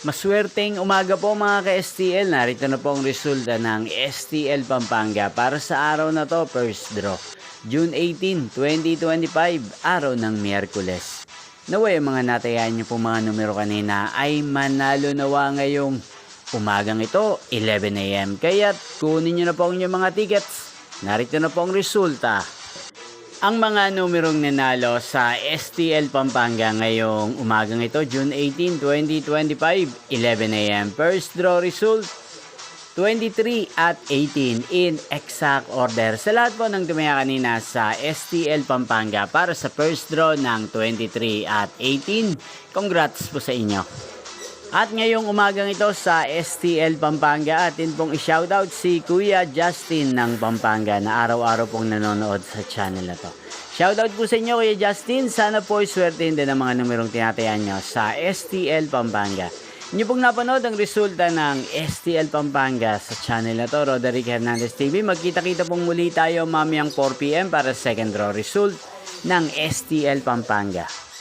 Maswerteng umaga po mga ka-STL. Narito na po ang resulta ng STL Pampanga para sa araw na to, first draw. June 18, 2025, araw ng Miyerkules. Naway mga natayan nyo po mga numero kanina ay manalo nawa ngayong umagang ito, 11 AM. Kaya't kunin nyo na po ang inyong mga tickets. Narito na po ang resulta. Ang mga numerong nanalo sa STL Pampanga ngayong umagang ito, June 18, 2025, 11 AM. First draw result, 23 at 18 in exact order. Sa lahat po ng tumaya kanina sa STL Pampanga para sa first draw ng 23 at 18, congrats po sa inyo. At ngayong umagang ito sa STL Pampanga, atin pong i-shoutout si Kuya Justin ng Pampanga na araw-araw pong nanonood sa channel na to. Shoutout po sa inyo Kuya Justin, sana po iswertein din ang mga numerong tinatayan nyo sa STL Pampanga. Inyo pong napanood ang resulta ng STL Pampanga sa channel na to, Roderick Hernandez TV. Magkita-kita pong muli tayo mamayang 4 PM para sa second draw result ng STL Pampanga.